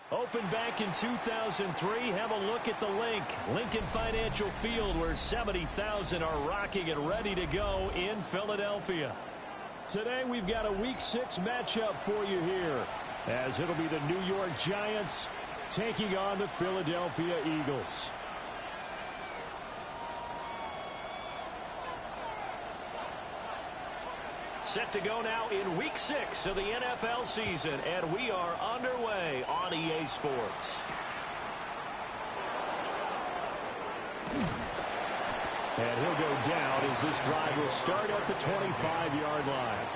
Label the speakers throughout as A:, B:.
A: Opened back in 2003, have a look at the Lincoln Financial Field, where 70,000 are rocking and ready to go in Philadelphia. Today we've got a Week 6 matchup for you here, as it'll be the New York Giants taking on the Philadelphia Eagles. Set to go now in Week 6 of the NFL season, and we are underway on EA Sports. And he'll go down as this drive will start at the 25-yard line.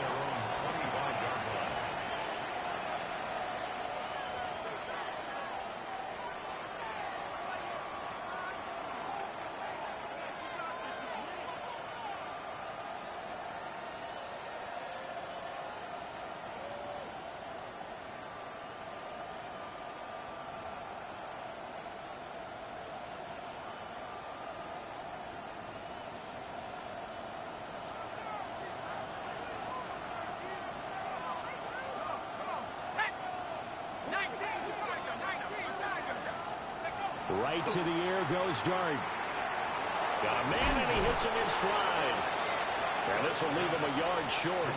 A: Right to the air goes Dart. Got a man, and he hits him in stride. And this will leave him a yard short.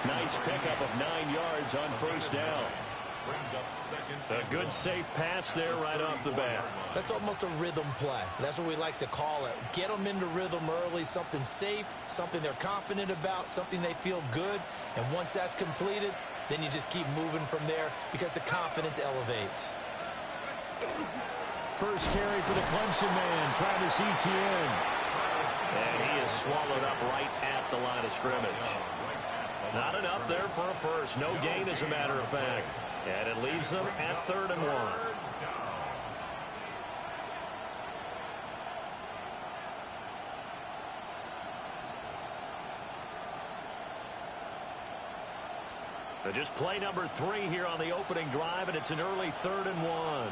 A: Nice pickup of 9 yards on first down. A good safe pass there right off the bat.
B: That's almost a rhythm play. That's what we like to call it. Get them into rhythm early, something safe, something they're confident about, something they feel good. And once that's completed, then you just keep moving from there because the confidence elevates.
A: First carry for the Clemson man, Travis Etienne. And he is swallowed up right at the line of scrimmage. Not enough there for a first. No gain, as a matter of fact. And it leaves them at 3rd and 1. So just play number 3 here on the opening drive, and it's an early 3rd and 1.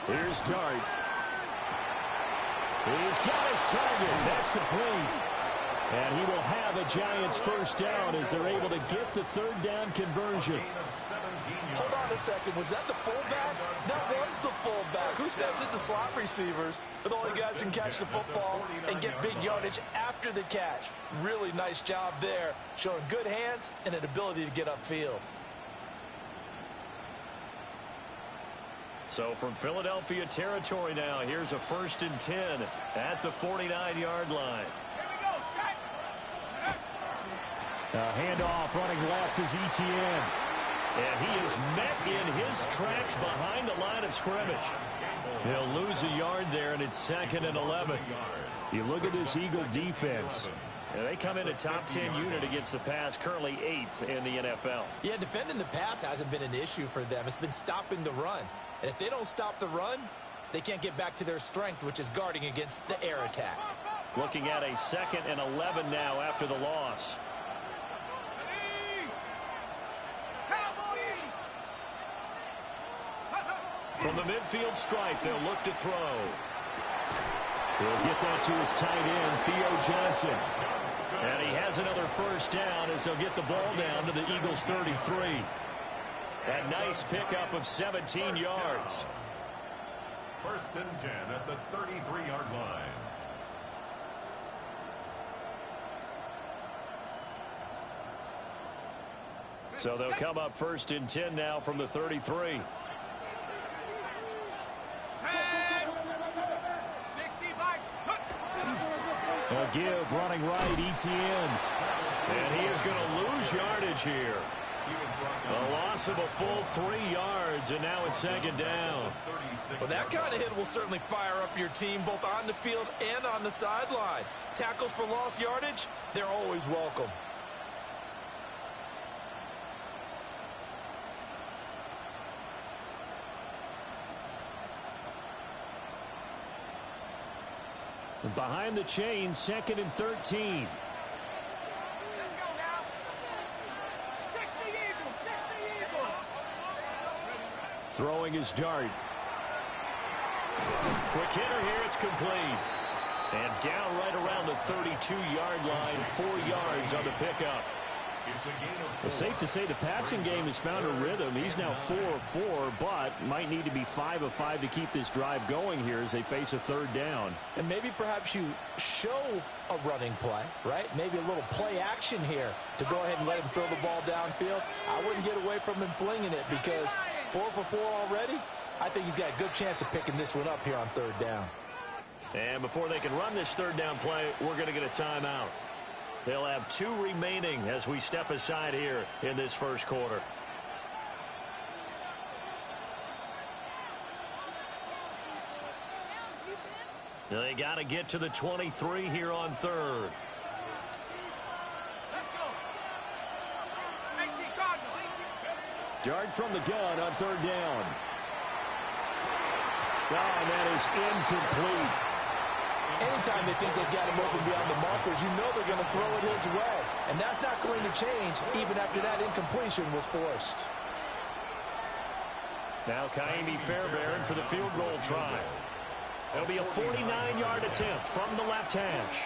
A: Here's Dart. He's got his target. That's complete. And he will have a Giants first down as they're able to get the 3rd down conversion.
C: Hold on a second. Was that the fullback? That was the fullback. Who says it? The slot receivers are the only guys who can catch the football and get big yardage after the catch. Really nice job there, showing good hands and an ability to get upfield.
A: So from Philadelphia territory now, here's a 1st and 10 at the 49-yard line. Handoff running left is Etienne. And he is met in his tracks behind the line of scrimmage. He'll lose a yard there, and it's 2nd and 11. You look at this Eagle defense. They come in a top 10 unit against the pass, currently 8th in the NFL.
B: Yeah, defending the pass hasn't been an issue for them. It's been stopping the run. And if they don't stop the run, they can't get back to their strength, which is guarding against the air attack.
A: Looking at a 2nd and 11 now after the loss. From the midfield stripe, they'll look to throw. He'll get that to his tight end, Theo Johnson. And he has another first down as they'll get the ball down to the Eagles' 33. A nice pickup of 17 yards.
D: 1st and 10 at the 33-yard line.
A: So they'll come up 1st and 10 now from the 33. A give running right, Etienne. And he is going to lose yardage here. A loss of a full 3 yards, and now it's 2nd down.
B: Well, that kind of hit will certainly fire up your team both on the field and on the sideline. Tackles for lost yardage, they're always welcome.
A: Behind the chains, 2nd and 13. Throwing his Dart. Quick hitter here, it's complete. And down right around the 32-yard line, 4 yards on the pickup.
D: It's a gain of 4.
A: It's safe to say the passing game has found a rhythm. He's now 4 of 4, but might need to be 5 of 5 to keep this drive going here as they face a third down.
B: And maybe perhaps you show a running play, right? Maybe a little play action here to go ahead and let him throw the ball downfield. I wouldn't get away from him flinging it because 4 for 4 already. I think he's got a good chance of picking this one up here on third down.
A: And before they can run this third down play, we're going to get a timeout. They'll have 2 remaining as we step aside here in this first quarter. They got to get to the 23 here on third. Dart from the gun on third down. Oh, and that is incomplete.
B: Anytime they think they've got him open beyond the markers, you know they're going to throw it his way. And that's not going to change even after that incompletion was forced.
A: Now Kaimi Fairbairn for the field goal try. It'll be a 49-yard attempt from the left hash.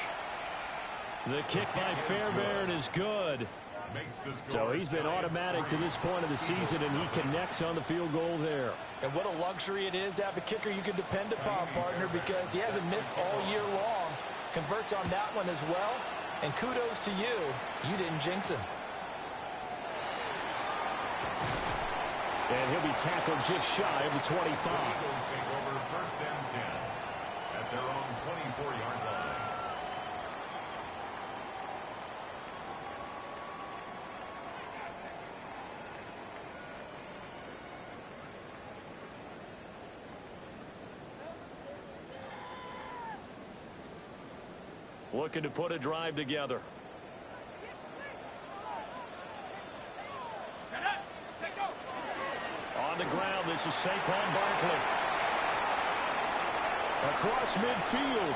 A: The kick by Fairbairn is good. So he's been automatic to this point of the season, and he connects on the field goal there.
B: And what a luxury it is to have a kicker you can depend upon, partner, because he hasn't missed all year long. Converts on that one as well. And kudos to you. You didn't jinx him.
A: And he'll be tackled just shy of the 25.
D: Eagles take over first and 10 at their own 24-yard line.
A: Looking to put a drive together. On the ground, this is Saquon Barkley. Across midfield.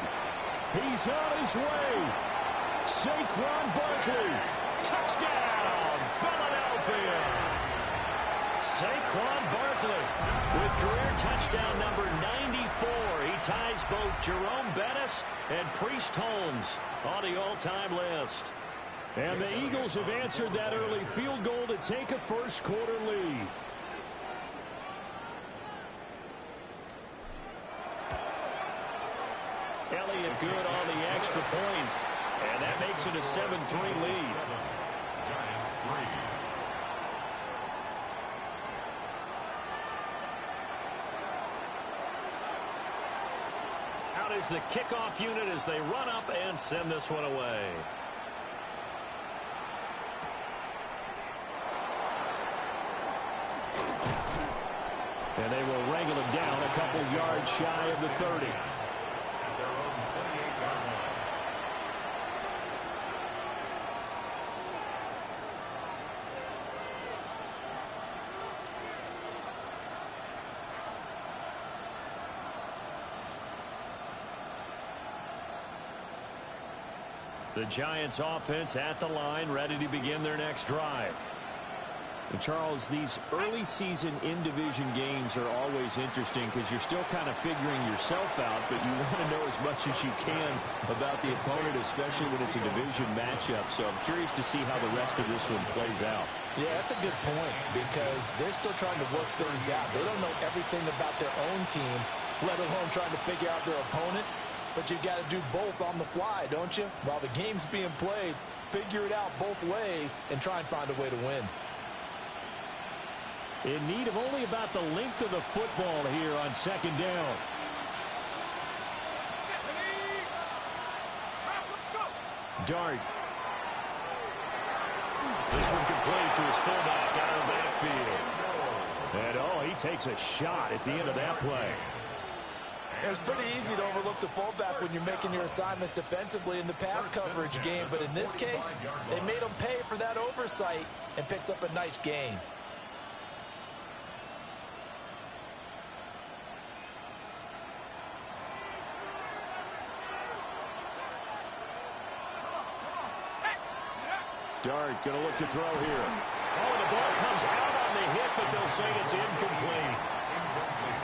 A: He's on his way. Saquon Barkley. Touchdown, Philadelphia. Saquon Barkley with career touchdown number 94. He ties both Jerome Bettis and Priest Holmes on the all-time list. And the Eagles have answered that early field goal to take a first quarter lead. Elliott good on the extra point, and that makes it a 7-3 lead.
D: Giants 3.
A: Out is the kickoff unit as they run up and send this one away. And they will wrangle him down a couple yards shy of the 30.
D: At their own 28-yard line.
A: The Giants offense at the line, ready to begin their next drive. And Charles, these early season in-division games are always interesting because you're still kind of figuring yourself out, but you want to know as much as you can about the opponent, especially when it's a division matchup. So I'm curious to see how the rest of this one plays out.
B: Yeah, that's a good point because they're still trying to work things out. They don't know everything about their own team, let alone trying to figure out their opponent. But you've got to do both on the fly, don't you? While the game's being played, figure it out both ways and try and find a way to win.
A: In need of only about the length of the football here on second down. Dart. This one complete to his fullback out of the backfield. And oh, he takes a shot at the end of that play.
B: It's pretty easy to overlook the fullback when you're making your assignments defensively in the pass coverage game. But in this case, they made him pay for that oversight and picks up a nice gain.
A: Dart going to look to throw here. Oh, the ball comes out on the hit, but they'll say it's incomplete.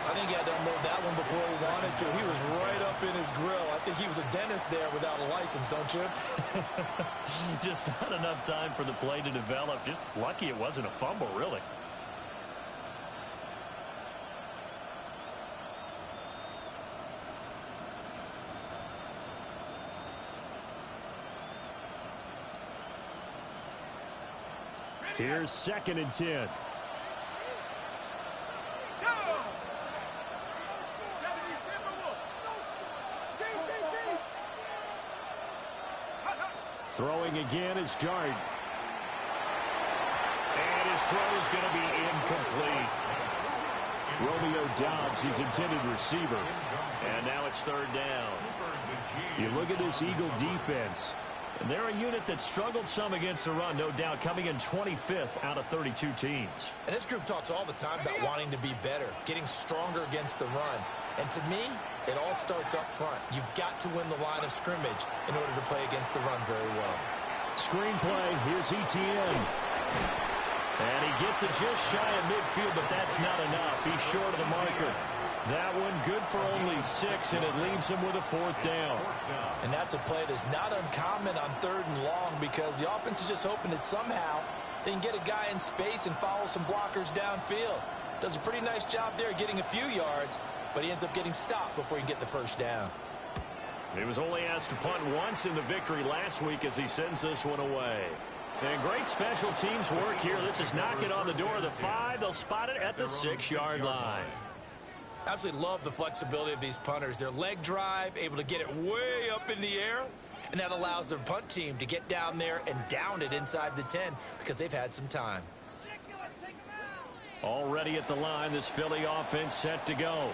C: I
B: think he had to unload that one before he wanted to. He was right up in his grill. I think he was a dentist there without a license, don't you?
A: Just not enough time for the play to develop. Just lucky it wasn't a fumble, really. Here's 2nd and 10. Throwing again is Dart. And his throw is going to be incomplete. Romeo Doubs, his intended receiver. And now it's 3rd down. You look at this Eagle defense. And they're a unit that struggled some against the run, no doubt, coming in 25th out of 32 teams.
B: And this group talks all the time about wanting to be better, getting stronger against the run. And to me, it all starts up front. You've got to win the line of scrimmage in order to play against the run very well.
A: Screen play, here's ETN. And he gets it just shy of midfield, but that's not enough. He's short of the marker. That one good for only 6, and it leaves him with a 4th down.
C: And that's a play that's not uncommon on 3rd and long because the offense is just hoping that somehow they can get a guy in space and follow some blockers downfield. Does a pretty nice job there getting a few yards, but he ends up getting stopped before he can get the 1st down.
A: He was only asked to punt once in the victory last week as he sends this one away. And great special teams work here. This is knocking on the door of the 5. They'll spot it at the 6-yard line.
B: Absolutely love the flexibility of these punters. Their leg drive, able to get it way up in the air, and that allows their punt team to get down there and down it inside the 10 because they've had some time.
A: Already at the line, this Philly offense set to go.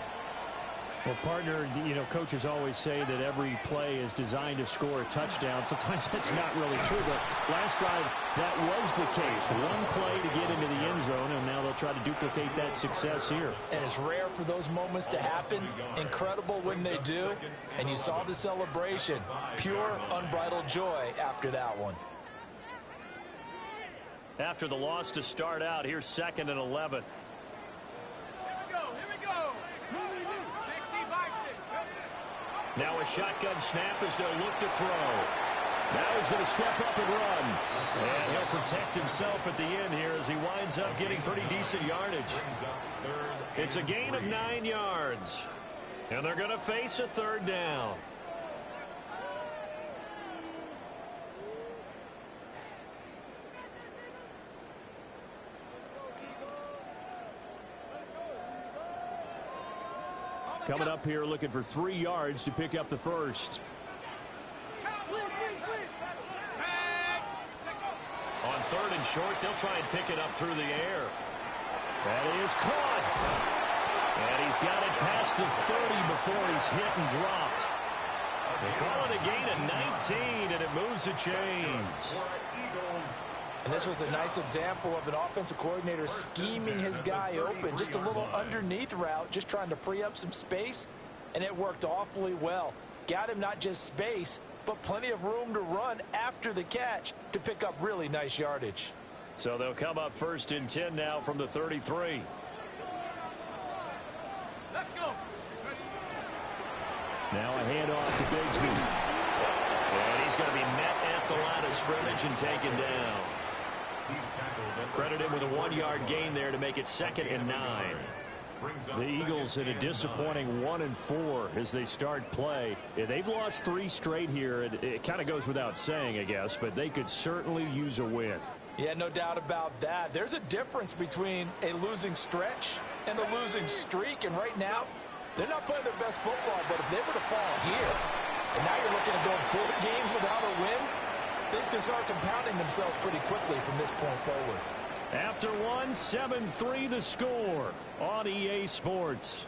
A: Well, partner, you know, coaches always say that every play is designed to score a touchdown. Sometimes that's not really true, but last drive, that was the case. One play to get into the end zone, and now they'll try to duplicate that success here.
C: And it's rare for those moments to happen. Incredible when they do. And you saw the celebration. Pure, unbridled joy after that one.
A: After the loss to start out, here's 2nd and 11. Now a shotgun snap as they'll look to throw. Now he's going to step up and run. And he'll protect himself at the end here as he winds up getting pretty decent yardage. It's a gain of 9 yards. And they're going to face a 3rd down. Coming up here looking for 3 yards to pick up the 1st. On 3rd and short, they'll try and pick it up through the air. That is caught. And he's got it past the 30 before he's hit and dropped. They call it a gain of 19, and it moves the chains.
C: And this was a nice example of an offensive coordinator scheming his guy open. Just a little underneath route, just trying to free up some space, and it worked awfully well. Got him not just space, but plenty of room to run after the catch to pick up really nice yardage.
A: So they'll come up 1st and 10 now from the 33.
E: Let's go.
A: Now a handoff to Bigsby. And he's going to be met at the line of scrimmage and taken down. Credit him with a 1-yard gain there to make it 2nd and 9. The Eagles in a disappointing 1-4 as they start play. Yeah, they've lost 3 straight here. It kind of goes without saying, I guess, but they could certainly use a win.
C: Yeah, no doubt about that. There's a difference between a losing stretch and a losing streak, and right now, they're not playing their best football, but if they were to fall here, and now you're looking at going 4 games without a win, things can start compounding themselves pretty quickly from this point forward.
A: After 1, 7-3 the score on EA Sports.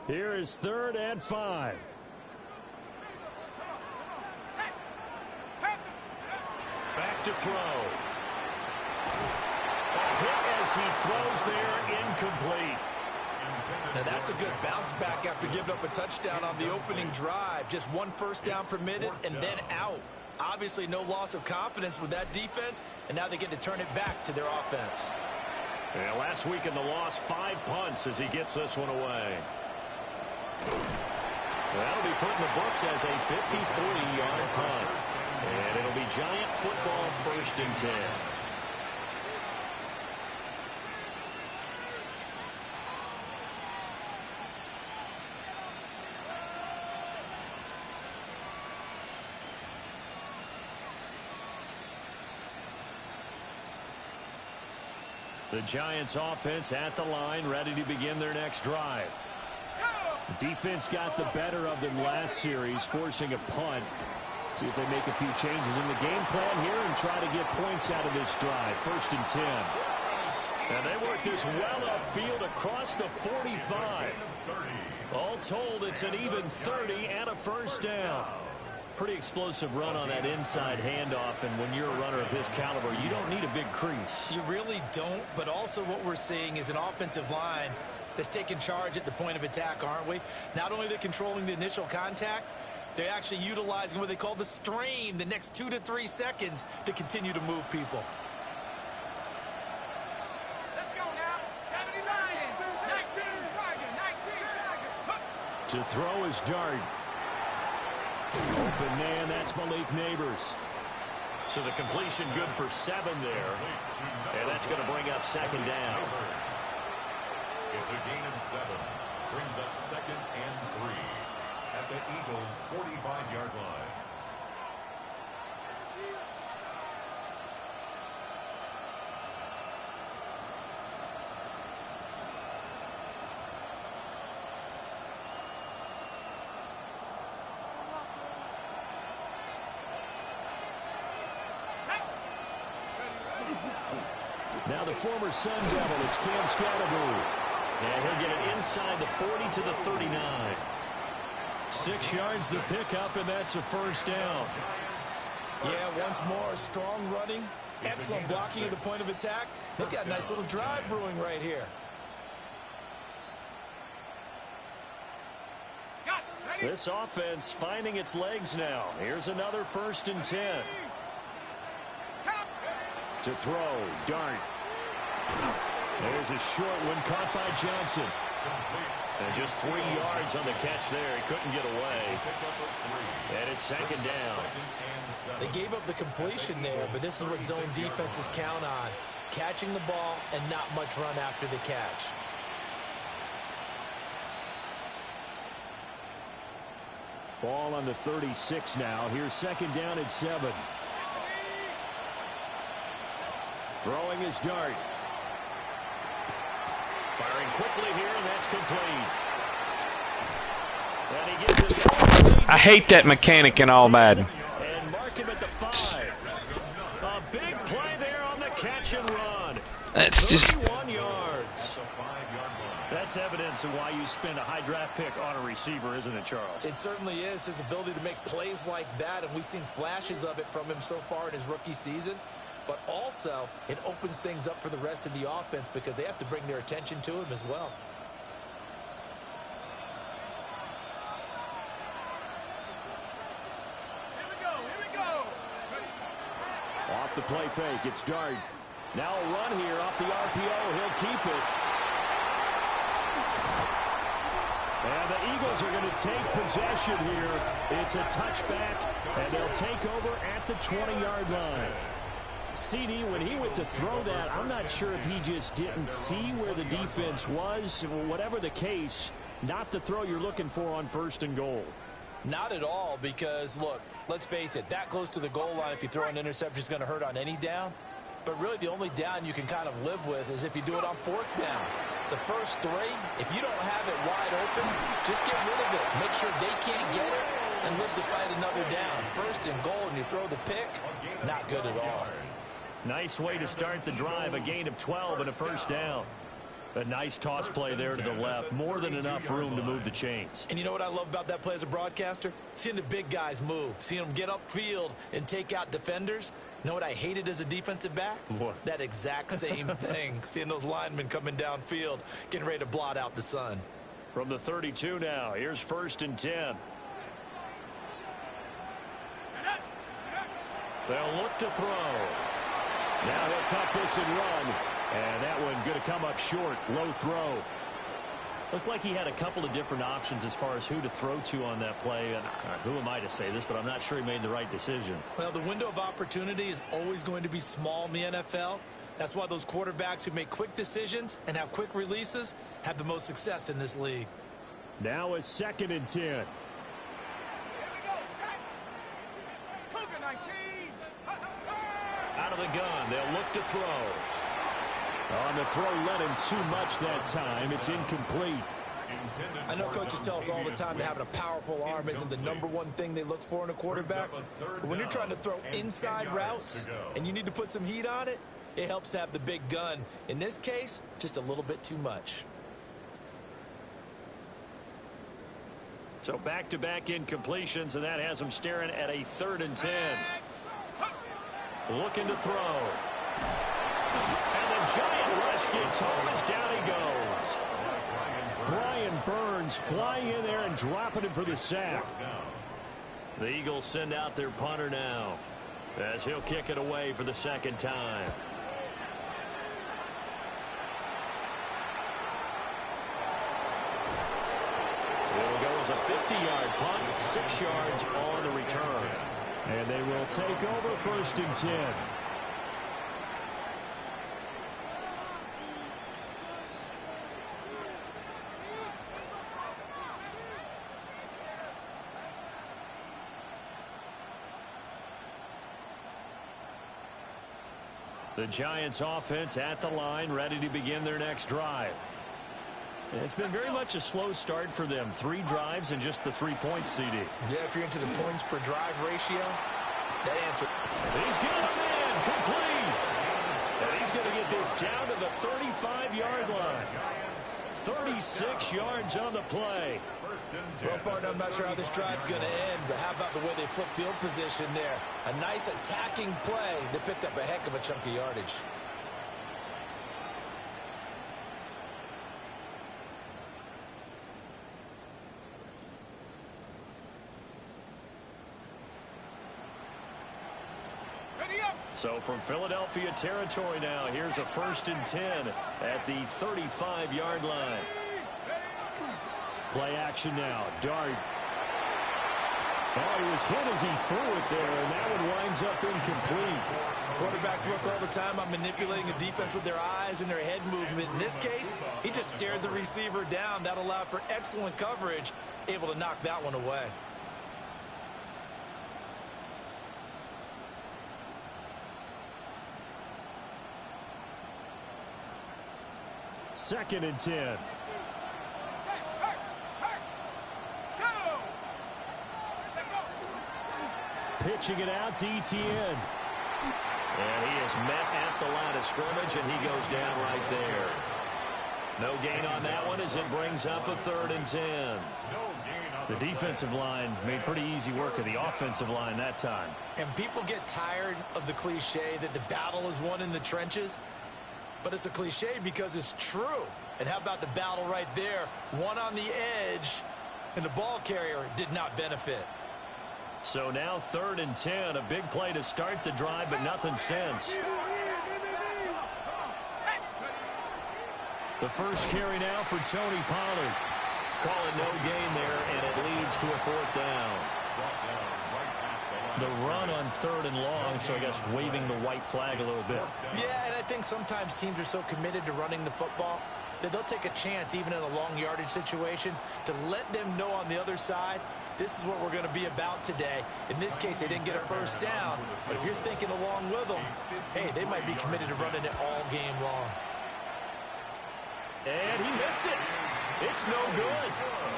A: Here is 3rd and 5. Back to throw. A hit as he throws there, incomplete.
B: Now that's a good bounce back after giving up a touchdown on the opening drive. Just one first down permitted and then out. Obviously no loss of confidence with that defense, and now they get to turn it back to their offense.
A: Yeah, last week in the loss, 5 punts as he gets this one away. That'll be put in the books as a 53-yard punt. And it'll be Giant football, 1st and 10. The Giants offense at the line, ready to begin their next drive. Defense got the better of them last series, forcing a punt. See if they make a few changes in the game plan here and try to get points out of this drive. 1st and 10. And they work this well upfield across the 45. All told, it's an even 30 and a first down. Pretty explosive run on that inside handoff, and when you're a runner of his caliber, you don't need a big crease.
B: You really don't, but also what we're seeing is an offensive line that's taking charge at the point of attack, aren't we? Not only are they controlling the initial contact, they're actually utilizing what they call the strain, the next 2 to 3 seconds, to continue to move people.
E: Let's go now. 79, 19, target, 19, target.
A: To throw is Dart. Open man, that's Malik Neighbors. So the completion good for 7 there. And that's going to bring up 2nd down.
D: It's a gain of 7. Brings up 2nd and 3 at the Eagles' 45-yard line.
A: Now the former Sun Devil, it's Cam Scatterbury. And he'll get it inside the 40 to the 39. 6 yards the pickup, and that's a first down.
B: Yeah, once more, strong running, excellent blocking at the point of attack. They've got a nice little drive brewing right here.
A: This offense finding its legs now. Here's another 1st and 10. To throw, Dart. There's a short one caught by Johnson. And just 3 yards on the catch there. He couldn't get away. And it's 2nd down.
B: They gave up the completion there, but this is what zone defenses count on. Catching the ball and not much run after the catch.
A: Ball on the 36 now. Here's 2nd down at 7. Throwing his Dart. Firing quickly here, and that's complete. And he gets it.
F: I hate that mechanic and all bad.
A: And mark him at the 5. A big play there on the catch and run.
F: That's just
A: 31 yards. That's evidence of why you spend a high draft pick on a receiver, isn't it, Charles?
B: It certainly is. His ability to make plays like that, and we've seen flashes of it from him so far in his rookie season. But also, it opens things up for the rest of the offense because they have to bring their attention to him as well.
E: Here we go.
A: Off the play fake, it's Dart. Now a run here off the RPO. He'll keep it. And the Eagles are going to take possession here. It's a touchback, and they'll take over at the 20-yard line. CD, when he went to throw that, I'm not sure if he just didn't see where the defense was. Whatever the case, not the throw you're looking for on 1st and goal.
B: Not at all, because, look, let's face it, that close to the goal line, if you throw an interception, is going to hurt on any down. But really, the only down you can kind of live with is if you do it on 4th down. The first 3, if you don't have it wide open, just get rid of it. Make sure they can't get it and live to fight another down. 1st and goal, and you throw the pick, not good at all.
A: Nice way to start the drive, a gain of 12 and a first down. A nice toss play there to the left. More than enough room to move the chains.
B: And you know what I love about that play as a broadcaster? Seeing the big guys move, seeing them get upfield and take out defenders. You know what I hated as a defensive back?
A: What?
B: That exact same thing. Seeing those linemen coming downfield, getting ready to blot out the sun.
A: From the 32 now, here's 1st and 10. They'll look to throw. Now he'll tuck this and run. And that one going to come up short. Low throw. Looked like he had a couple of different options as far as who to throw to on that play. And who am I to say this, but I'm not sure he made the right decision.
B: Well, the window of opportunity is always going to be small in the NFL. That's why those quarterbacks who make quick decisions and have quick releases have the most success in this league.
A: Now it's 2nd and 10.
E: Here we go, set. Cougar 19.
A: Out of the gun, they'll look to throw. On the throw, let him too much that time. It's incomplete.
B: I know coaches tell us all the time that having a powerful arm isn't the #1 thing they look for in a quarterback. But when you're trying to throw inside routes and you need to put some heat on it, it helps to have the big gun. In this case, just a little bit too much.
A: So back-to-back incompletions, and that has him staring at a 3rd and 10. Looking to throw. And the giant rush gets home as down he goes. Brian Burns flying in there and dropping him for the sack. The Eagles send out their punter now as he'll kick it away for the 2nd time. It'll go as a 50-yard punt, 6 yards on the return. And they will take over 1st and 10. The Giants offense at the line, ready to begin their next drive. It's been very much a slow start for them. 3 drives and just the 3 points, CD.
B: Yeah, if you're into the points per drive ratio, that answer.
A: He's got him in, complete. And he's going to get this down to the 35-yard line. 36 yards on the play.
B: Well, partner, I'm not sure how this drive's going to end, but how about the way they flip field position there? A nice attacking play that picked up a heck of a chunk of yardage.
A: So from Philadelphia territory now, here's a 1st and 10 at the 35-yard line. Play action now. Dart. Oh, he was hit as he threw it there, and that one winds up incomplete.
B: Quarterbacks work all the time on manipulating a defense with their eyes and their head movement. In this case, he just stared the receiver down. That allowed for excellent coverage, able to knock that one away.
A: Second and 10. Pitching it out to Etienne. And he is met at the line of scrimmage, and he goes down right there. No gain on that one as it brings up a 3rd and 10. The defensive line made pretty easy work of the offensive line that time.
B: And people get tired of the cliche that the battle is won in the trenches. But it's a cliche because it's true. And how about the battle right there? One on the edge, and the ball carrier did not benefit.
A: So now 3rd and 10, a big play to start the drive, but nothing since. The first carry now for Tony Pollard. Calling no gain there, and it leads to a 4th down. The run on 3rd and long, so I guess waving the white flag a little bit.
B: Yeah, and I think sometimes teams are so committed to running the football that they'll take a chance, even in a long yardage situation, to let them know on the other side, this is what we're going to be about today. In this case, they didn't get a 1st down, but if you're thinking along with them, hey, they might be committed to running it all game long.
A: And he missed it. It's no good.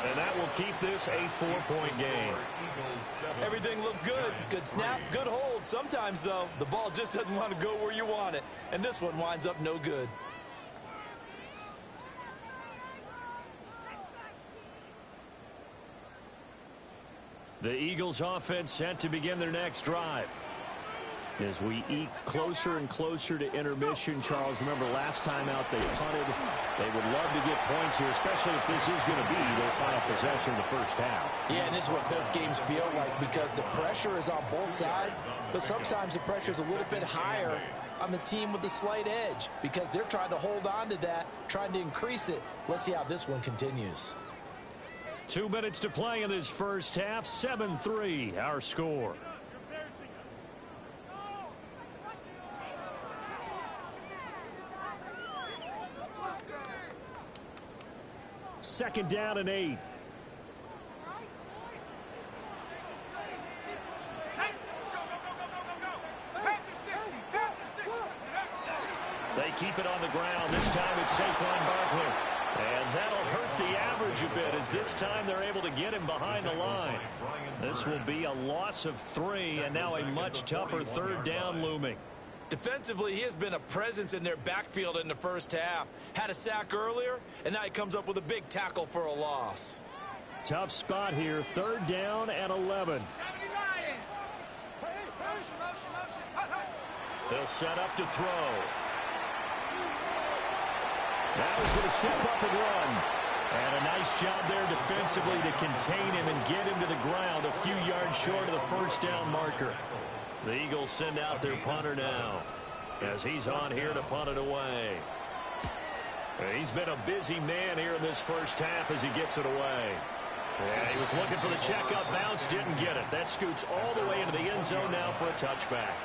A: And that will keep this a 4-point game.
B: Everything looked good. Good snap, good hold. Sometimes, though, the ball just doesn't want to go where you want it. And this one winds up no good.
A: The Eagles offense set to begin their next drive. As we eke closer and closer to intermission, Charles, remember last time out they punted. They would love to get points here, especially if this is going to be their final possession of the first half.
B: Yeah, and this is what close games feel like because the pressure is on both sides, but sometimes the pressure is a little bit higher on the team with the slight edge because they're trying to hold on to that, trying to increase it. Let's see how this one continues.
A: 2 minutes to play in this first half. 7-3, our score. Second down and 8. They keep it on the ground. This time it's Saquon Barkley. And that'll hurt the average a bit as this time they're able to get him behind the line. This will be a loss of 3 and now a much tougher third down looming.
B: Defensively, he has been a presence in their backfield in the first half. Had a sack earlier, and now he comes up with a big tackle for a loss.
A: Tough spot here. Third down and 11. They'll set up to throw. Now he's going to step up and run. And a nice job there defensively to contain him and get him to the ground a few yards short of the first down marker. The Eagles send out their punter now as he's on here to punt it away. He's been a busy man here in this first half as he gets it away. Yeah, he was looking for the checkup bounce, didn't get it. That scoots all the way into the end zone now for a touchback.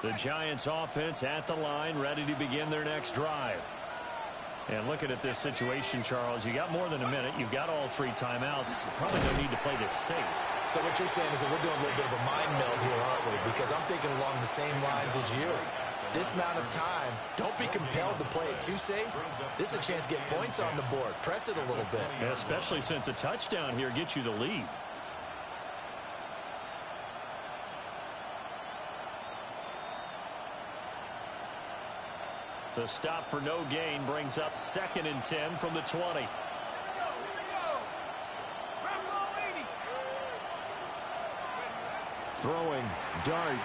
A: The Giants offense at the line, ready to begin their next drive. And looking at this situation, Charles, you got more than a minute. You've got all 3 timeouts. Probably no need to play this safe.
B: So what you're saying is that we're doing a little bit of a mind meld here, aren't we? Because I'm thinking along the same lines as you. This amount of time, don't be compelled to play it too safe. This is a chance to get points on the board. Press it a little bit.
A: Yeah, especially since a touchdown here gets you the lead. The stop for no gain brings up 2nd and 10 from the 20. Throwing, dart.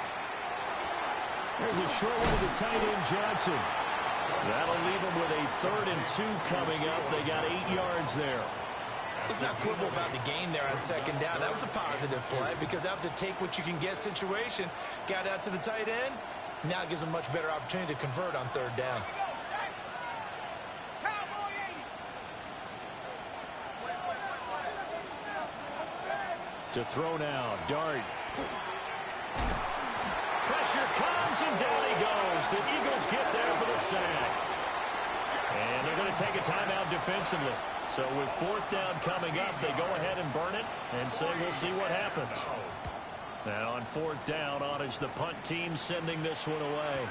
A: There's a short one to the tight end, Johnson. That'll leave them with a 3rd and 2 coming up. They got 8 yards there.
B: Let's not quibble about the gain there on 2nd down. That was a positive play because that was a take-what-you-can-get situation. Got out to the tight end. Now it gives them a much better opportunity to convert on 3rd down.
A: To throw now, dart. Pressure comes, and down he goes. The Eagles get there for the sack. And they're going to take a timeout defensively. So with 4th down coming up, they go ahead and burn it and say we'll see what happens. Now on 4th down, on is the punt team sending this one away.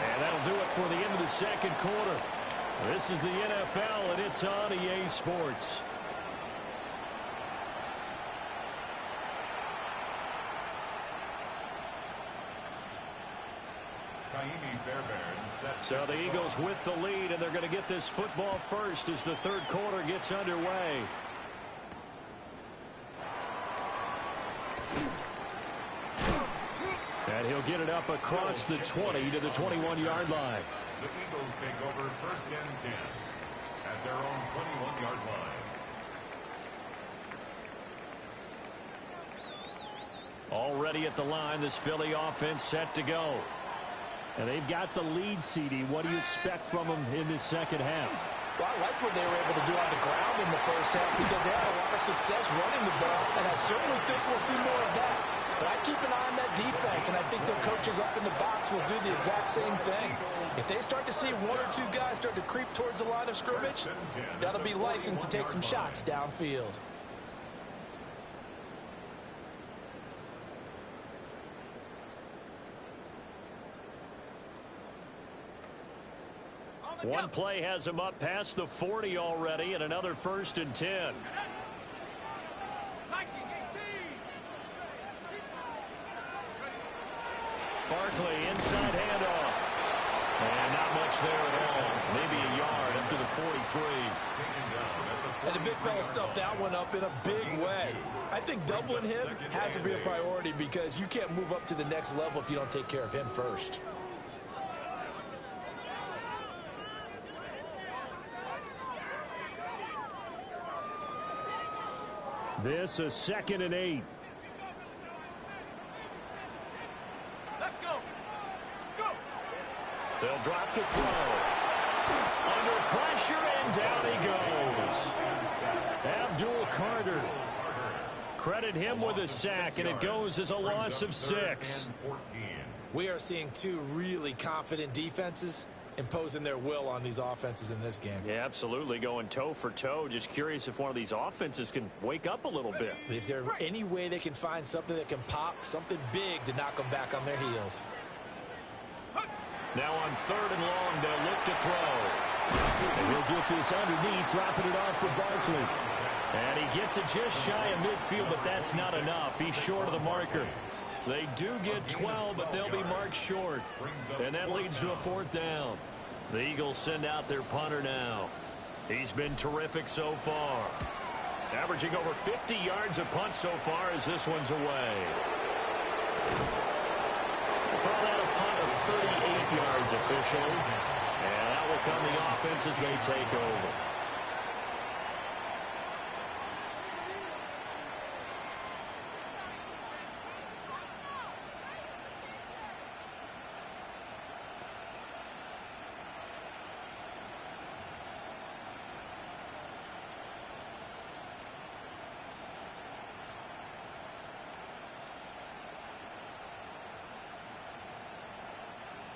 A: And that'll do it for the end of the 2nd quarter. This is the NFL, and it's on EA Sports. So the Eagles with the lead, and they're going to get this football first as the 3rd quarter gets underway. And he'll get it up across the 20 to the 21-yard line.
D: The Eagles take over 1st and 10 at their own 21-yard line.
A: Already at the line, this Philly offense set to go. And they've got the lead, CD. What do you expect from them in this 2nd half?
B: Well, I like what they were able to do on the ground in the first half because they had a lot of success running the ball, and I certainly think we'll see more of that. But I keep an eye on that defense, and I think their coaches up in the box will do the exact same thing. If they start to see 1 or 2 guys start to creep towards the line of scrimmage, that'll be licensed to take some shots downfield.
A: One play has him up past the 40 already, and another 1st and 10. Barkley, inside handoff. And not much there at all. Maybe a yard up to the 43.
B: And the big fella stuffed that one up in a big way. I think doubling him has to be a priority because you can't move up to the next level if you don't take care of him first.
A: This is 2nd and 8.
E: Let's go. Go.
A: They'll drop to throw. Under pressure, and down he goes. Abdul Carter. Credit him with a sack, and it goes as a loss of 6.
B: We are seeing two really confident defenses imposing their will on these offenses in this game.
A: Yeah, absolutely, going toe for toe. Just curious if one of these offenses can wake up a little bit.
B: Is there any way they can find something that can pop, something big to knock them back on their heels?
A: Now on 3rd and long, they'll look to throw. And he'll get this underneath, dropping it off for Barkley. And he gets it just shy of midfield, but that's not enough. He's short of the marker. They do get 12, but they'll be marked short. And that leads to a 4th down. The Eagles send out their punter now. He's been terrific so far. Averaging over 50 yards a punt so far as this one's away. We'll call that a punt of 38 yards officially. And that will come the offense as they take over.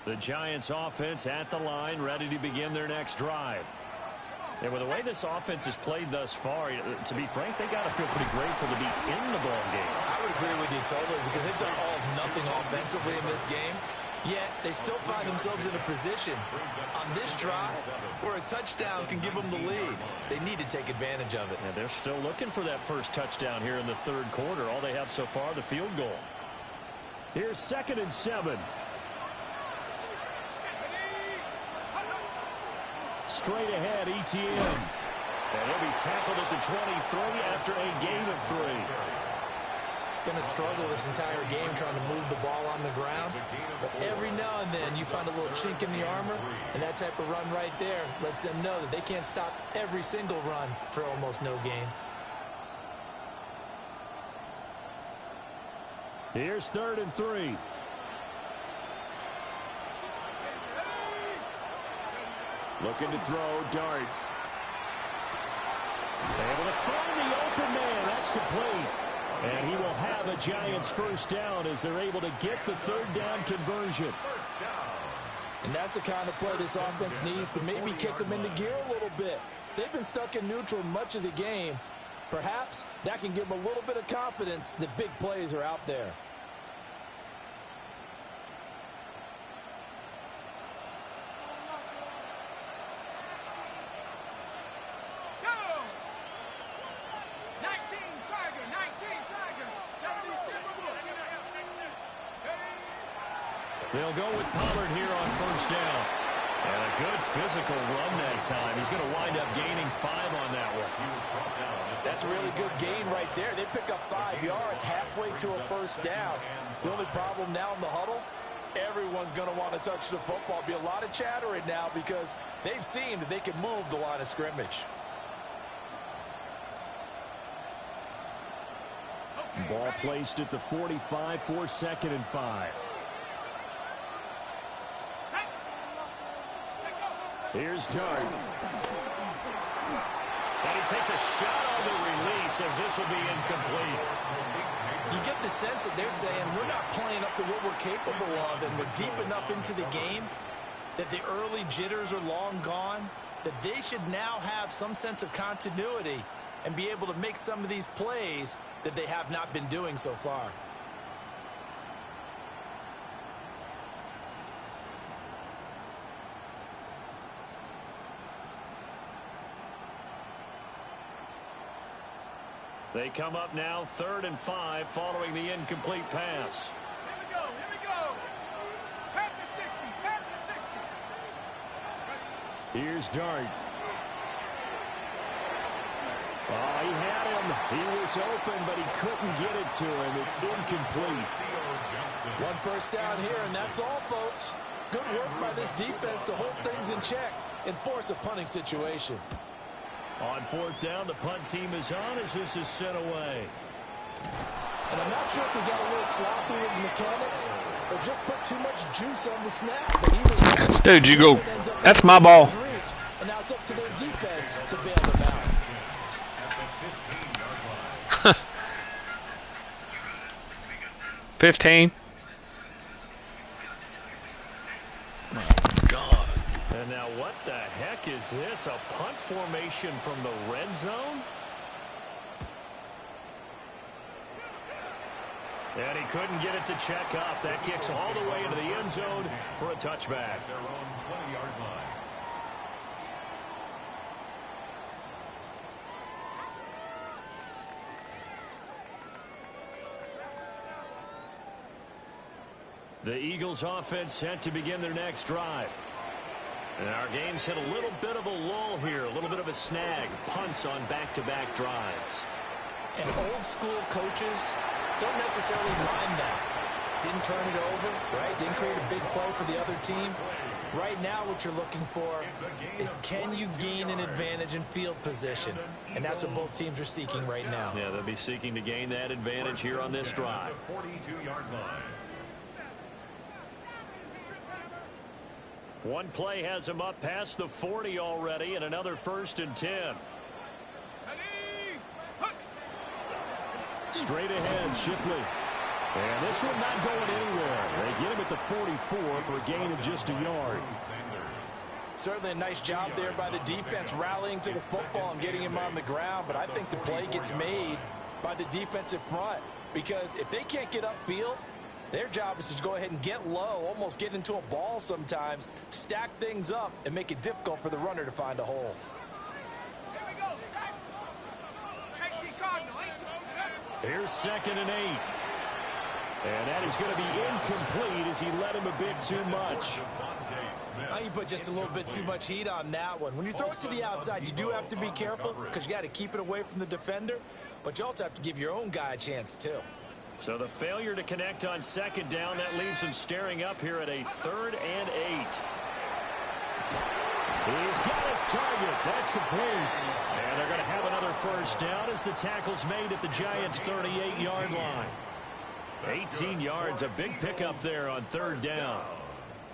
A: The Giants offense at the line, ready to begin their next drive. And with the way this offense has played thus far, to be frank, they got to feel pretty grateful to be in the ball game.
B: I would agree with you totally because they've done all of nothing offensively in this game. Yet they still find themselves in a position on this drive where a touchdown can give them the lead. They need to take advantage of it.
A: And they're still looking for that first touchdown here in the 3rd quarter. All they have so far, the field goal. Here's 2nd and 7. Straight ahead, ETN. And he'll be tackled at the 23 after a gain of 3.
B: It's been a struggle this entire game trying to move the ball on the ground. But every now and then you find a little chink in the armor, and that type of run right there lets them know that they can't stop every single run for almost no gain.
A: Here's 3rd and 3. Looking to throw, Dart. Able to find the open man. That's complete. And he will have a Giants 1st down as they're able to get the 3rd down conversion.
C: And that's the kind of play this offense needs to maybe kick them into gear a little bit. They've been stuck in neutral much of the game. Perhaps that can give them a little bit of confidence that big plays are out there.
A: They'll go with Pollard here on 1st down. And a good physical run that time. He's going to wind up gaining 5 on that one.
C: That's a really good gain right there. They pick up 5 yards halfway to a 1st down. The only problem now in the huddle, everyone's going to want to touch the football. Be a lot of chattering now because they've seen that they can move the line of scrimmage.
A: Ball placed at the 45 for 2nd and 5. Here's Dart. And he takes a shot on the release as this will be incomplete.
B: You get the sense that they're saying we're not playing up to what we're capable of, and we're deep enough into the game that the early jitters are long gone, that they should now have some sense of continuity and be able to make some of these plays that they have not been doing so far.
A: They come up now 3rd and 5 following the incomplete pass.
E: Here we go. Pass to 60.
A: Here's Dart. Oh, he had him. He was open, but he couldn't get it to him. It's incomplete.
C: 1 first down here, and that's all, folks. Good work by this defense to hold things in check and force a punting situation.
A: On 4th down, the punt team is on as this is sent away.
C: And I'm not sure if he got a little sloppy with his mechanics or just put too much juice on the snap. But he was
F: Dude, you go. That's my ball.
C: And now it's up to their defense to bail them out.
F: 15.
A: And now what the heck is this? A punt formation from the red zone? And he couldn't get it to check up. That kicks all the way into the end zone for a touchback.
D: Their own 20-yard line.
A: The Eagles offense set to begin their next drive. And our game's hit a little bit of a lull here, a little bit of a snag. Punts on back-to-back drives.
B: And old school coaches don't necessarily mind that. Didn't turn it over, right? Didn't create a big play for the other team. Right now what you're looking for is can you gain an advantage in field position? And that's what both teams are seeking right now.
A: Yeah, they'll be seeking to gain that advantage here on this drive.
D: 42-yard line.
A: One play has him up past the 40 already, and another 1st and 10. Straight ahead, Shipley. And this one not going anywhere. They get him at the 44 for a gain of just a yard.
C: Certainly a nice job there by the defense rallying to the football and getting him on the ground. But I think the play gets made by the defensive front. Because if they can't get upfield, their job is to go ahead and get low, almost get into a ball sometimes, stack things up, and make it difficult for the runner to find a hole.
A: Here's 2nd and 8. And that is going to be incomplete as he led him a bit too much.
B: Now you put just a little bit too much heat on that one. When you throw it to the outside, you do have to be careful because you got to keep it away from the defender, but you also have to give your own guy a chance too.
A: So the failure to connect on 2nd down, that leaves him staring up here at a 3rd and 8. He's got his target. That's complete. And they're going to have another 1st down as the tackle's made at the Giants' 38-yard line. 18 yards, a big pickup there on 3rd down.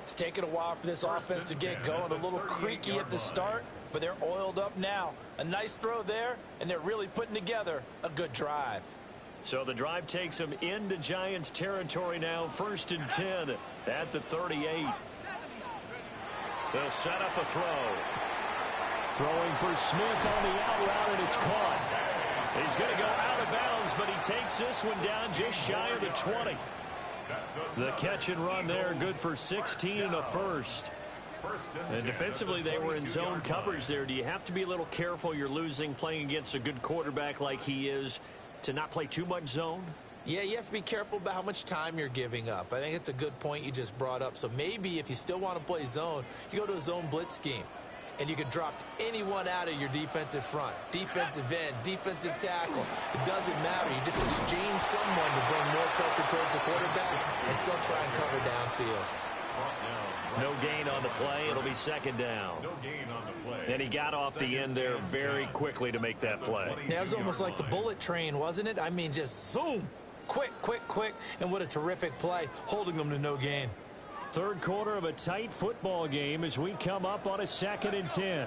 C: It's taken a while for this offense to get going. A little creaky at the start, but they're oiled up now. A nice throw there, and they're really putting together a good drive.
A: So the drive takes them into Giants territory now. 1st and 10 at the 38. They'll set up a throw. Throwing for Smith on the out route, and it's caught. He's going to go out of bounds, but he takes this one down just shy of the 20. The catch and run there, good for 16 and a 1st. And defensively, they were in zone coverage there. Do you have to be a little careful? You're losing playing against a good quarterback like he is to not play too much zone?
B: Yeah, you have to be careful about how much time you're giving up. I think it's a good point you just brought up. So maybe if you still want to play zone, you go to a zone blitz scheme. And you can drop anyone out of your defensive front. Defensive end, defensive tackle. It doesn't matter. You just exchange someone to bring more pressure towards the quarterback and still try and cover downfield.
A: No gain on the play. It'll be 2nd down.
D: No gain on the play.
A: And he got off the end there very quickly to make that play.
B: Yeah, it was almost like the bullet train, wasn't it? I mean, just zoom. Quick, quick, quick. And what a terrific play, holding them to no gain.
A: 3rd quarter of a tight football game as we come up on a 2nd and 10.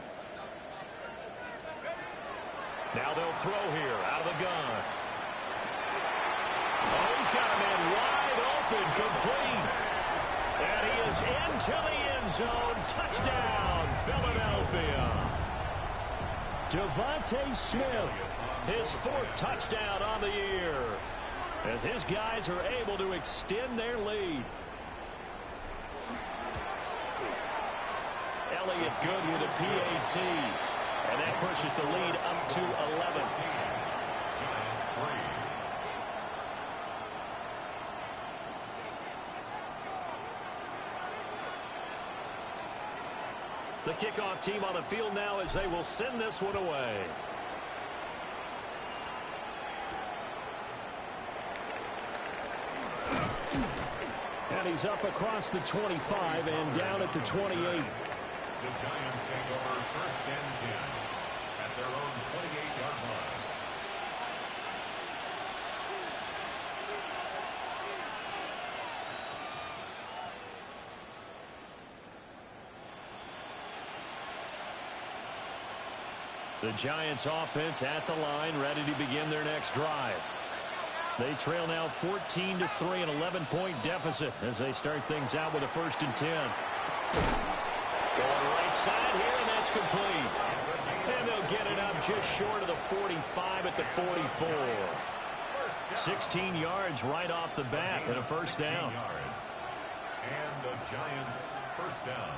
A: Now they'll throw here out of the gun. Oh, he's got a man wide open, complete. And he is into the end zone. Touchdown, Philadelphia. Devontae Smith, his 4th touchdown on the year, as his guys are able to extend their lead. Elliott good with a PAT. And that pushes the lead up to 11. The kickoff team on the field now as they will send this one away. And he's up across the 25 and down at the 28.
D: The Giants take over 1st and 10 at their own 28-yard line.
A: The Giants offense at the line, ready to begin their next drive. They trail now 14-3, an 11-point deficit as they start things out with a 1st and 10. Going right side here, and that's complete. And they'll get it up just short of the 45 at the 44. 16 yards right off the bat and a 1st down.
D: And the Giants 1st down.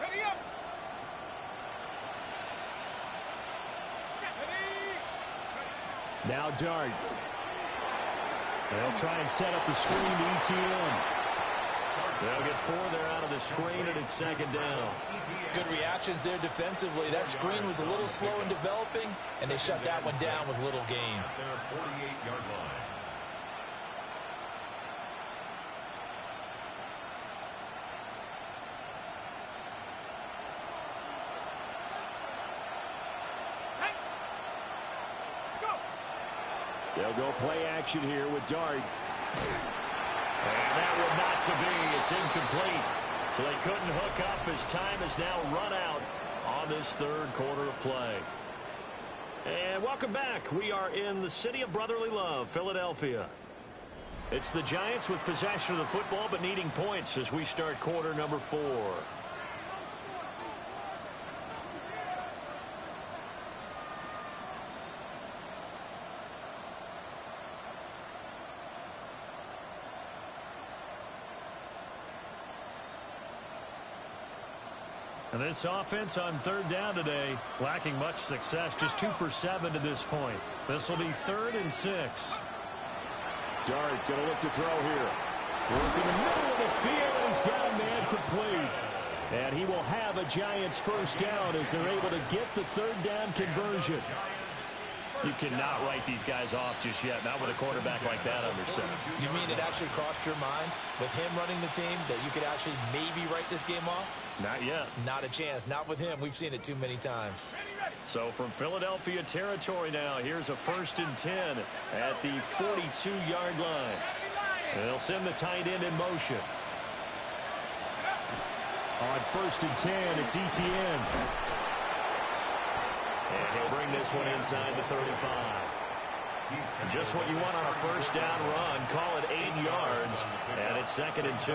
E: Ready up.
A: Now Dart. They'll try and set up the screen to ETN. They'll get 4 there out of the screen, and it's 2nd down.
B: Good reactions there defensively. That screen was a little slow in developing, and they shut that one down with little gain.
D: At their 48-yard line.
A: They'll go play action here with Dart. And that one not to be. It's incomplete. So they couldn't hook up as time has now run out on this 3rd quarter of play. And welcome back. We are in the city of brotherly love, Philadelphia. It's the Giants with possession of the football but needing points as we start quarter number 4. And this offense on 3rd down today, lacking much success, just 2 for 7 to this point. This will be 3rd and 6. Dart going to look to throw here. Work in the middle of the field, and he's got a man complete. And he will have a Giants 1st down as they're able to get the 3rd down conversion. You cannot write these guys off just yet, not with a quarterback like that under center.
B: You mean it actually crossed your mind with him running the team that you could actually maybe write this game off?
A: Not yet.
B: Not a chance. Not with him. We've seen it too many times.
A: So from Philadelphia territory now, here's a 1st and 10 at the 42-yard line. And they'll send the tight end in motion. On 1st and 10, it's ETN. And he'll bring this one inside the 35. Just what you want on a 1st down run. Call it 8 yards. And it's 2nd and 2.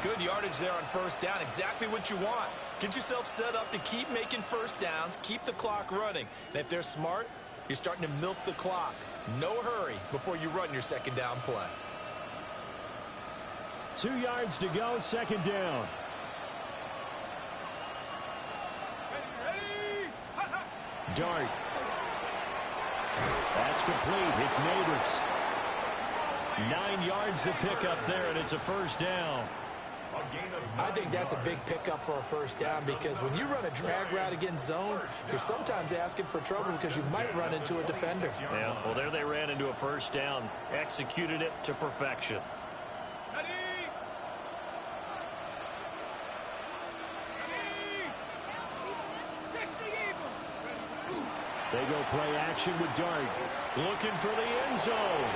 B: Good yardage there on 1st down. Exactly what you want. Get yourself set up to keep making 1st downs. Keep the clock running. And if they're smart, you're starting to milk the clock. No hurry before you run your 2nd down play.
A: 2 yards to go, 2nd down. Dart. That's complete. It's Neighbors. 9 yards to pick up there, and it's a 1st down.
B: I think that's a big pickup for a 1st down because when you run a drag route against zone, you're sometimes asking for trouble because you might run into a defender.
A: Yeah, well, there they ran into a 1st down. Executed it to perfection. They go play action with Dart. Looking for the end zone.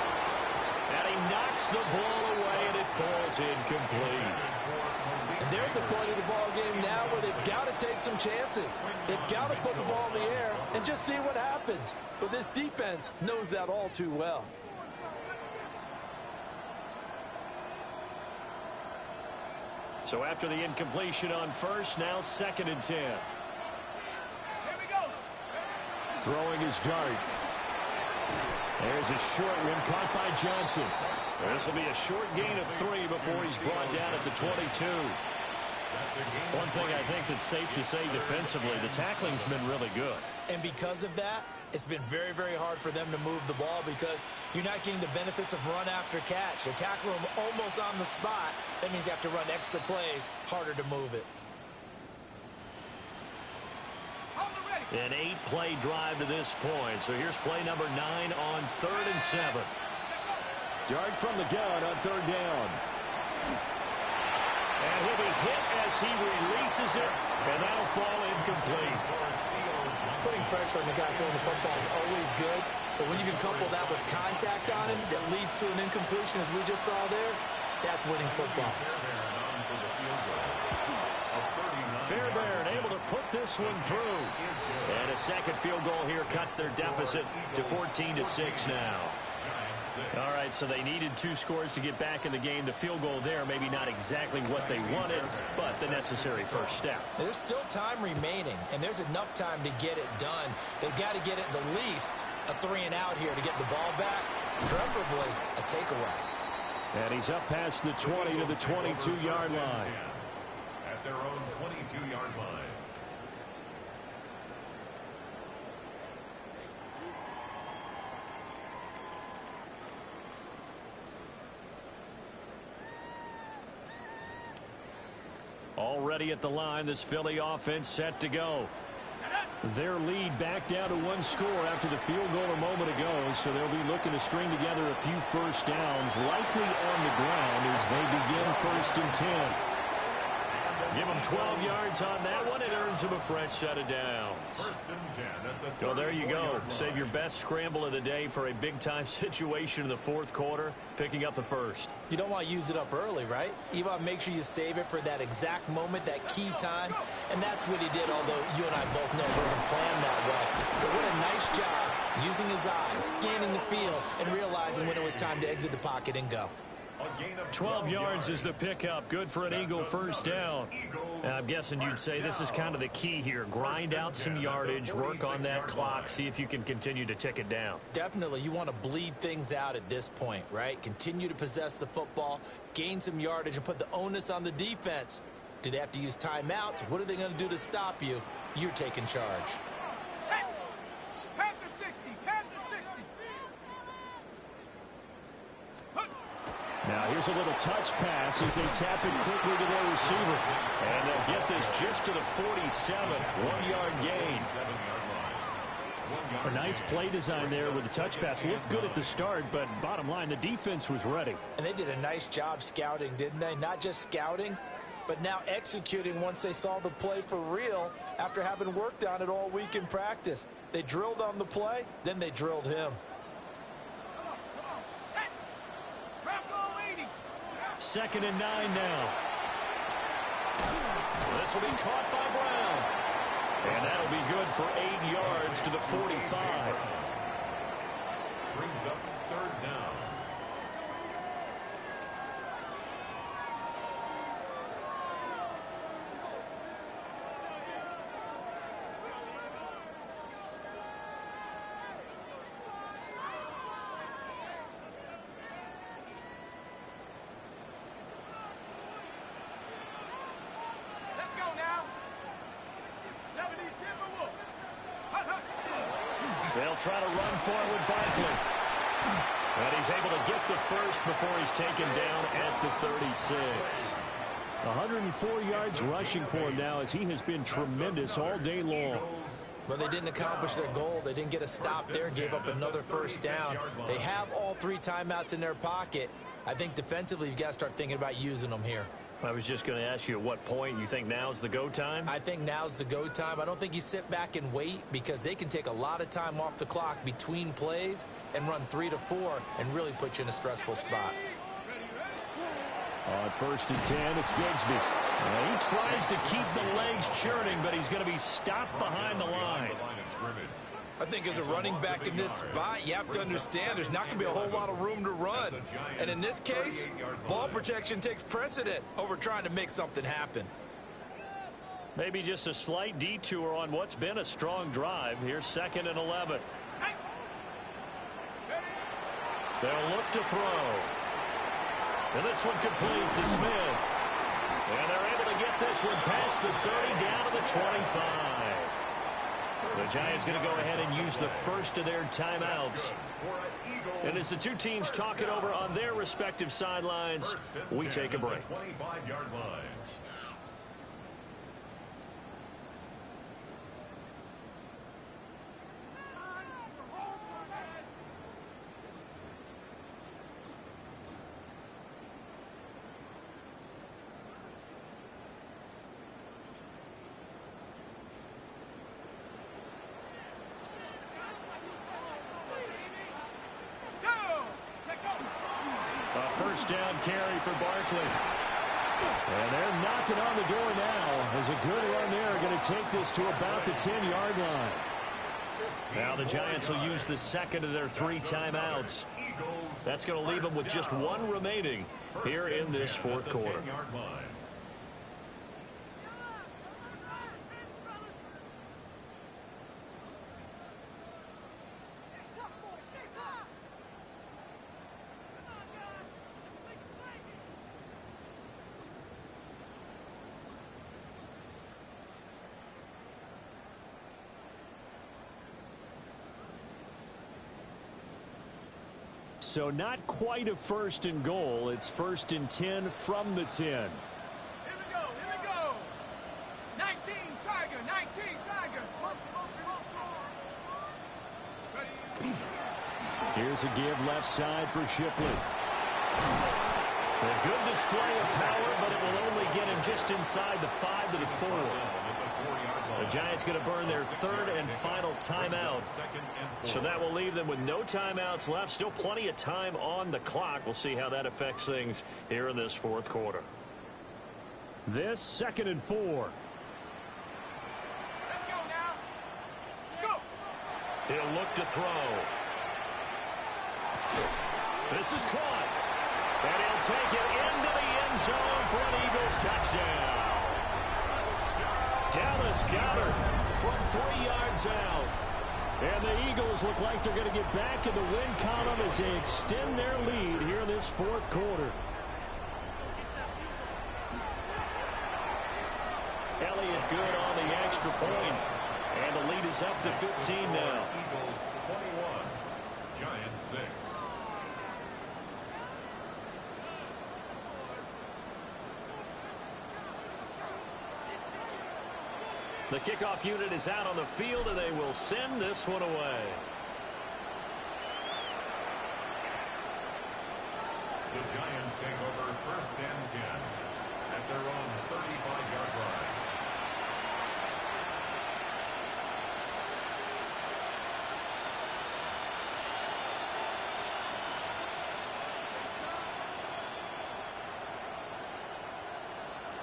A: And he knocks the ball away, and it falls incomplete.
C: And they're at the point of the ball game now where they've got to take some chances. They've got to put the ball in the air and just see what happens. But this defense knows that all too well.
A: So after the incompletion on 1st, now 2nd and 10. Throwing his Dart. There's a short one caught by Johnson. This will be a short gain of 3 before he's brought down at the 22. One thing I think that's safe to say defensively, the tackling's been really good.
B: And because of that, It's been very, very hard for them to move the ball because you're not getting the benefits of run after catch. They're tackling them almost on the spot. That means you have to run extra plays, harder to move it.
A: An 8-play drive to this point. So here's play number 9 on 3rd and 7. Dart from the gun on 3rd down. And he'll be hit as he releases it, and that'll fall incomplete.
B: Putting pressure on the guy throwing the football is always good, but when you can couple that with contact on him that leads to an incompletion, as we just saw there, that's winning football.
A: Fairbairn able to put this one through. And a second field goal here cuts their deficit to 14-6 now. All right, so they needed 2 scores to get back in the game. The field goal there, maybe not exactly what they wanted, but the necessary first step.
B: There's still time remaining, and there's enough time to get it done. They've got to get it the least a 3-and-out here to get the ball back, preferably a takeaway.
A: And he's up past the 20 to the 22-yard line.
D: At their own 22-yard line.
A: Already at the line, this Philly offense set to go. Their lead back down to 1 score after the field goal a moment ago, so they'll be looking to string together a few first downs, likely on the ground as they begin 1st and 10. Give them 12 yards on that one. It earns them a fresh set of downs.
D: 1st and 10 at the
A: So there you go. Save your best scramble of the day for a big-time situation in the 4th quarter, picking up the first.
B: You don't want to use it up early, right? You want to make sure you save it for that exact moment, that key time, and that's what he did, although you and I both know it wasn't planned that way. But what a nice job using his eyes, scanning the field, and realizing when it was time to exit the pocket and go.
A: 12 yards is the pickup. Good for an Eagle first down. And I'm guessing you'd say this is kind of the key here. Grind out some yardage, work on that clock, see if you can continue to tick it down.
B: Definitely. You want to bleed things out at this point, right? Continue to possess the football, gain some yardage, and put the onus on the defense. Do they have to use timeouts? What are they going to do to stop you? You're taking charge.
A: Now here's a little touch pass as they tap it quickly to their receiver. And they'll get this just to the 47. 1-yard gain. A nice play design there with the touch pass. Looked good at the start, but bottom line, the defense was ready.
B: And they did a nice job scouting, didn't they? Not just scouting, but now executing once they saw the play for real after having worked on it all week in practice. They drilled on the play, then they drilled him.
A: 2nd and 9 now. This will be caught by Brown. And that'll be good for 8 yards to the 45.
D: Brings up 3rd down.
A: They'll try to run for it with Barkley. And he's able to get the first before he's taken down at the 36. 104 yards rushing for him now as he has been tremendous all day long.
B: Well, they didn't accomplish their goal. They didn't get a stop there, gave up another first down. They have all 3 timeouts in their pocket. I think defensively you've got to start thinking about using them here.
A: I was just going to ask you at what point you think now's the go time?
B: I think now's the go time. I don't think you sit back and wait because they can take a lot of time off the clock between plays and run 3 to 4 and really put you in a stressful spot.
A: On 1st and 10, it's Bigsby. He tries to keep the legs churning, but he's going to be stopped behind the line.
B: I think as a running back in this spot, you have to understand there's not going to be a whole lot of room to run. And in this case, ball protection takes precedent over trying to make something happen.
A: Maybe just a slight detour on what's been a strong drive. Here's 2nd and 11. They'll look to throw. And this one complete to Smith. And they're able to get this one past the 30 down to the 25. The Giants going to go ahead and use the first of their timeouts. And as the two teams talk it over on their respective sidelines, we take a break.
D: 25-yard line.
A: First down carry for Barkley. And they're knocking on the door now. As a good run there, going to take this to about the 10-yard line. Now the Giants will use the second of their 3 timeouts. That's going to leave them with just 1 remaining here in this fourth quarter. So not quite a first and goal. It's first and 10 from the 10.
E: Here we go. 19, Tiger, 19, Tiger.
A: Here's a give left side for Shipley. A good display of power, but it will only get him just inside the 5 to the 4. The Giants going to burn their 3rd and final timeout. So that will leave them with no timeouts left. Still plenty of time on the clock. We'll see how that affects things here in this fourth quarter. This 2nd and 4.
E: Let's go now. Let's go.
A: He'll look to throw. This is caught. And he'll take it into the end zone for an Eagles touchdown. Dallas got her from 3 yards out. And the Eagles look like they're going to get back in the win column as they extend their lead here in this fourth quarter. Elliott good on the extra point. And the lead is up to 15 now.
D: Eagles 21, Giants 6.
A: The kickoff unit is out on the field, and they will send this one away.
D: The Giants take over first and 10 at their own 35-yard line.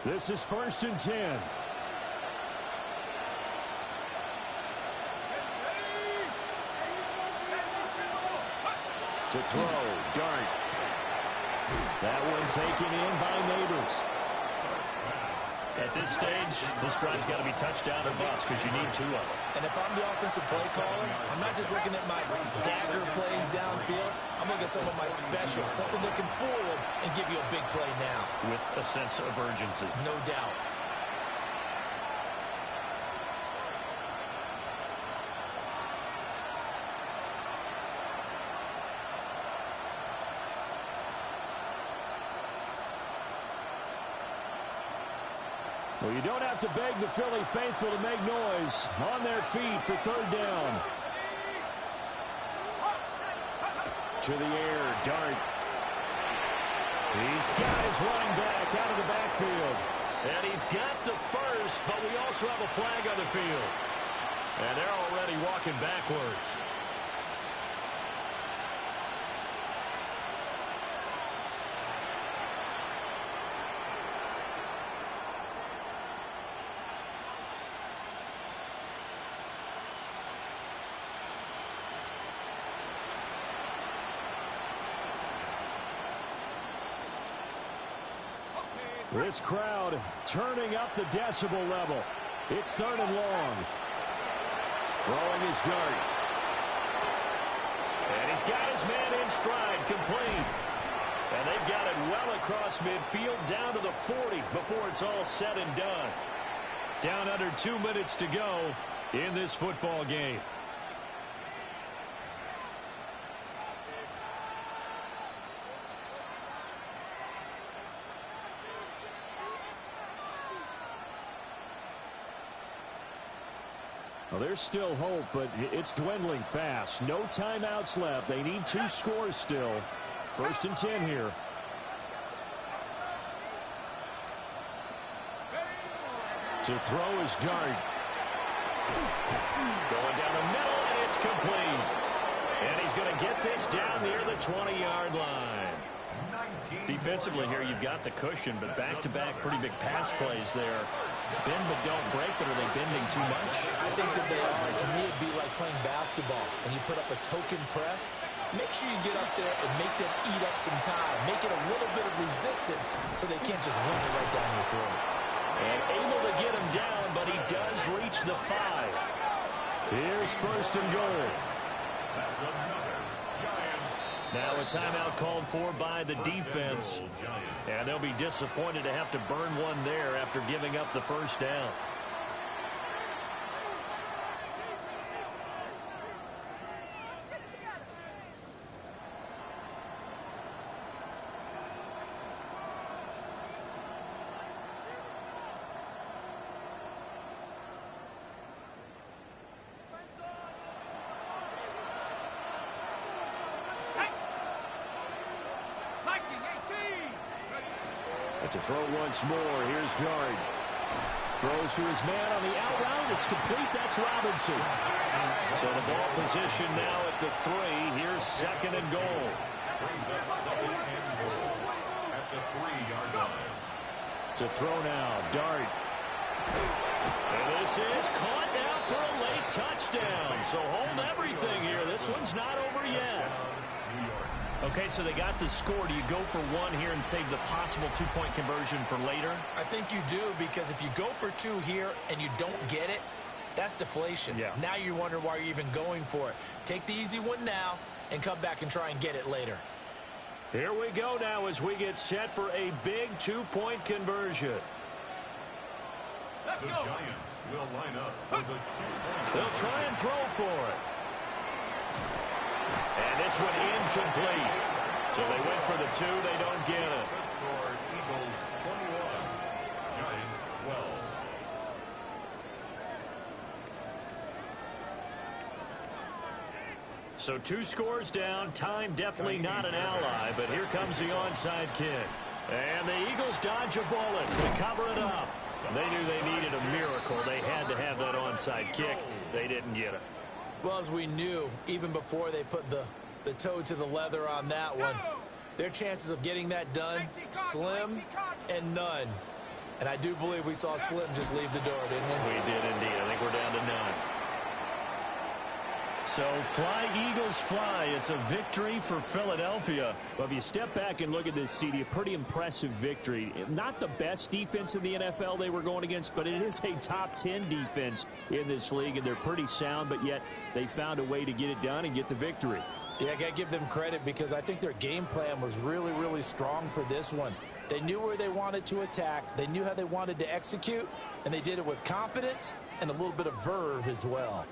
A: This is first and 10. To throw, Dart. That one taken in by Neighbors. At this stage, this drive's got to be touchdown or bust because you need 2 of them.
B: And if I'm the offensive play caller, I'm not just looking at my dagger plays downfield. I'm looking at some of my specials, something that can fool them and give you a big play now.
A: With a sense of urgency.
B: No doubt.
A: Well, you don't have to beg the Philly faithful to make noise. On their feet for 3rd down. To the air, Dart. He's got his running back out of the backfield. And he's got the first, but we also have a flag on the field. And they're already walking backwards. This crowd turning up the decibel level. It's 3rd and long. Throwing his Dart. And he's got his man in stride, complete. And they've got it well across midfield down to the 40 before it's all said and done. Down under 2 minutes to go. in this football game. Well, there's still hope, but it's dwindling fast. No timeouts left. They need 2 scores still. 1st and 10 here. To throw is Dart. Going down the middle, and it's complete. And he's going to get this down near the 20-yard line. Defensively here, you've got the cushion, but back-to-back pretty big pass plays there. Bend but don't break, but are they bending too much?
B: I think that they are. To me, it'd be like playing basketball. When you put up a token press, make sure you get up there and make them eat up some time. Make it a little bit of resistance so they can't just run it right down your throat.
A: And able to get him down, but he does reach the 5. Here's 1st and goal.
D: That's another Giants.
A: Now a timeout called for by the defense. And they'll be disappointed to have to burn one there after giving up the 1st down. To throw once more, here's Dart. Throws to his man on the out route. It's complete. That's Robinson. So the ball position now at the 3. Here's 2nd and goal.
D: Brings up 2nd and goal at the 3-yard line.
A: To throw now, Dart. And this is caught now for a late touchdown. So hold everything here. This one's not over yet. Okay, so they got the score. Do you go for 1 here and save the possible 2-point conversion for later?
B: I think you do, because if you go for 2 here and you don't get it, that's deflation.
A: Yeah.
B: Now you wonder why you're even going for it. Take the easy one now and come back and try and get it later.
A: Here we go now as we get set for a big 2-point conversion.
D: The Giants will line up for the 2-point.
A: They'll try and throw for it. And this one incomplete. So they went for the 2. They don't get it.
D: The score, Eagles 21, Giants 12.
A: So 2 scores down. Time definitely not an ally, but here comes the onside kick. And the Eagles dodge a bullet. They cover it up. They knew they needed a miracle. They had to have that onside kick. They didn't get it.
B: Well, as we knew, even before they put the toe to the leather on that one, their chances of getting that done, slim and none. And I do believe we saw Slim just leave the door, didn't we?
A: We did indeed. I think we're down to none. So fly, Eagles, fly. It's a victory for Philadelphia. But if you step back and look at this, CD, a pretty impressive victory. Not the best defense in the NFL they were going against, but it is a top 10 defense in this league, and they're pretty sound, but yet they found a way to get it done and get the victory.
B: Yeah, I got to give them credit because I think their game plan was really, really strong for this one. They knew where they wanted to attack. They knew how they wanted to execute, and they did it with confidence and a little bit of verve as well.